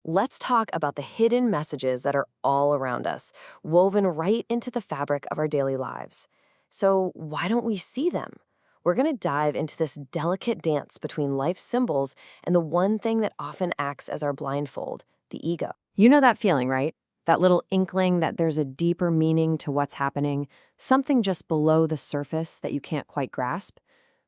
let's talk about the hidden messages that are all around us, woven right into the fabric of our daily lives. So, why don't we see them? We're going to dive into this delicate dance between life's symbols and the one thing that often acts as our blindfold, the ego. You know that feeling, right? That little inkling that there's a deeper meaning to what's happening, something just below the surface that you can't quite grasp?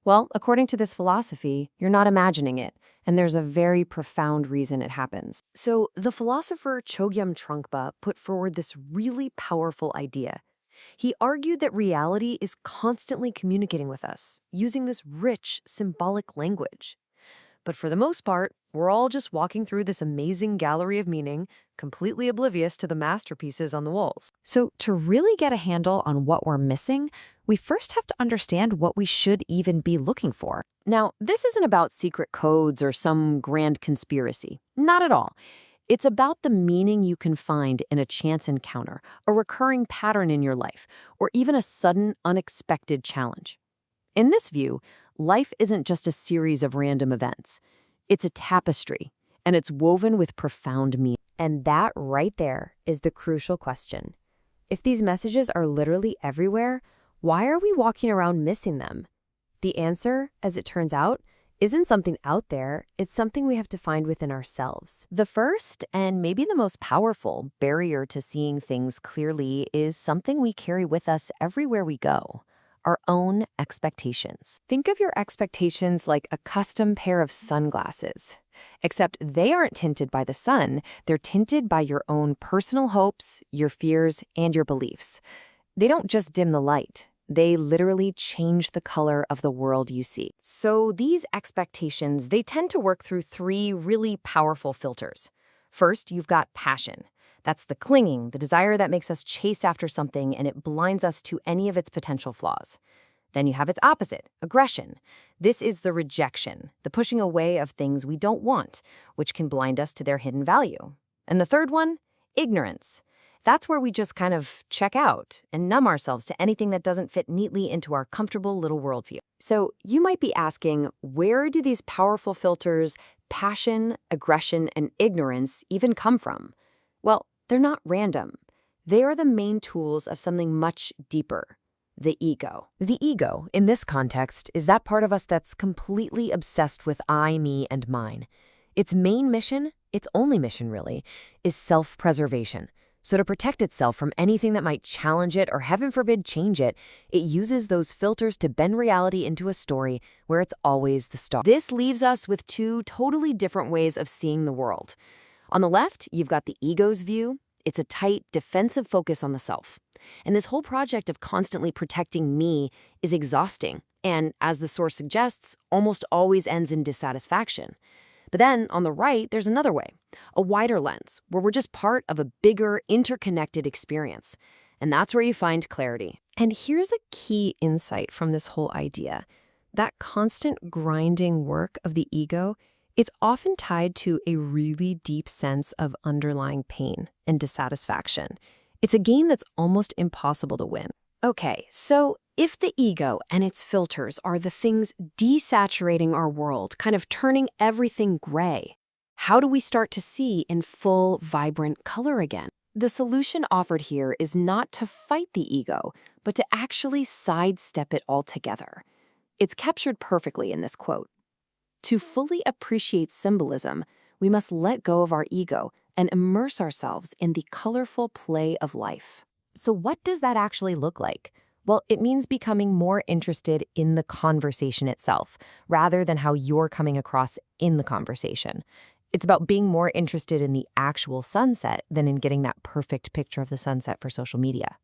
Well, according to this philosophy, you're not imagining it, and there's a very profound reason it happens. So, the philosopher Chogyam Trungpa put forward this really powerful idea. He argued that reality is constantly communicating with us, using this rich, symbolic language. But for the most part, we're all just walking through this amazing gallery of meaning, completely oblivious to the masterpieces on the walls. So, to really get a handle on what we're missing, we first have to understand what we should even be looking for. Now, this isn't about secret codes or some grand conspiracy. Not at all. It's about the meaning you can find in a chance encounter, a recurring pattern in your life, or even a sudden, unexpected challenge. In this view, life isn't just a series of random events. It's a tapestry, and it's woven with profound meaning. And that right there is the crucial question. If these messages are literally everywhere, why are we walking around missing them? The answer, as it turns out, isn't something out there, it's something we have to find within ourselves. The first, and maybe the most powerful, barrier to seeing things clearly is something we carry with us everywhere we go: our own expectations. Think of your expectations like a custom pair of sunglasses. Except they aren't tinted by the sun, they're tinted by your own personal hopes, your fears, and your beliefs. They don't just dim the light. They literally change the color of the world you see. So these expectations, they tend to work through three really powerful filters. First, you've got passion. That's the clinging, the desire that makes us chase after something and it blinds us to any of its potential flaws. Then you have its opposite, aggression. This is the rejection, the pushing away of things we don't want, which can blind us to their hidden value. And the third one, ignorance. That's where we just kind of check out and numb ourselves to anything that doesn't fit neatly into our comfortable little worldview. So you might be asking, where do these powerful filters, passion, aggression, and ignorance even come from? Well, they're not random. They are the main tools of something much deeper: the ego. The ego, in this context, is that part of us that's completely obsessed with I, me, and mine. Its main mission, its only mission really, is self-preservation. So to protect itself from anything that might challenge it or, heaven forbid, change it, it uses those filters to bend reality into a story where it's always the star. This leaves us with two totally different ways of seeing the world. On the left, you've got the ego's view. It's a tight, defensive focus on the self. And this whole project of constantly protecting me is exhausting, and, as the source suggests, almost always ends in dissatisfaction. But then, on the right, there's another way, a wider lens, where we're just part of a bigger, interconnected experience. And that's where you find clarity. And here's a key insight from this whole idea. That constant grinding work of the ego, it's often tied to a really deep sense of underlying pain and dissatisfaction. It's a game that's almost impossible to win. Okay, so if the ego and its filters are the things desaturating our world, kind of turning everything gray, how do we start to see in full, vibrant color again? The solution offered here is not to fight the ego, but to actually sidestep it altogether. It's captured perfectly in this quote. To fully appreciate symbolism, we must let go of our ego and immerse ourselves in the colorful play of life. So what does that actually look like? Well, it means becoming more interested in the conversation itself, rather than how you're coming across in the conversation. It's about being more interested in the actual sunset than in getting that perfect picture of the sunset for social media.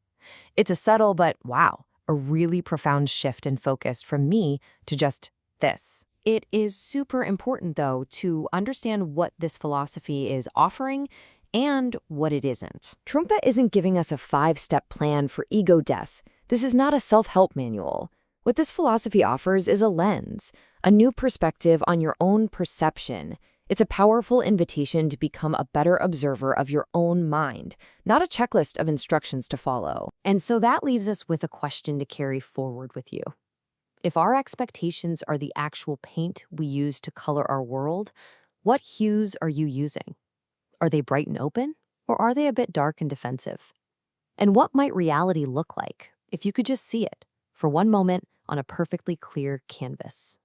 It's a subtle but, wow, a really profound shift in focus from me to just this. It is super important, though, to understand what this philosophy is offering and what it isn't. Trungpa isn't giving us a 5-step plan for ego death. This is not a self-help manual. What this philosophy offers is a lens, a new perspective on your own perception. It's a powerful invitation to become a better observer of your own mind, not a checklist of instructions to follow. And so that leaves us with a question to carry forward with you. If our expectations are the actual paint we use to color our world, what hues are you using? Are they bright and open, or are they a bit dark and defensive? And what might reality look like if you could just see it for one moment on a perfectly clear canvas?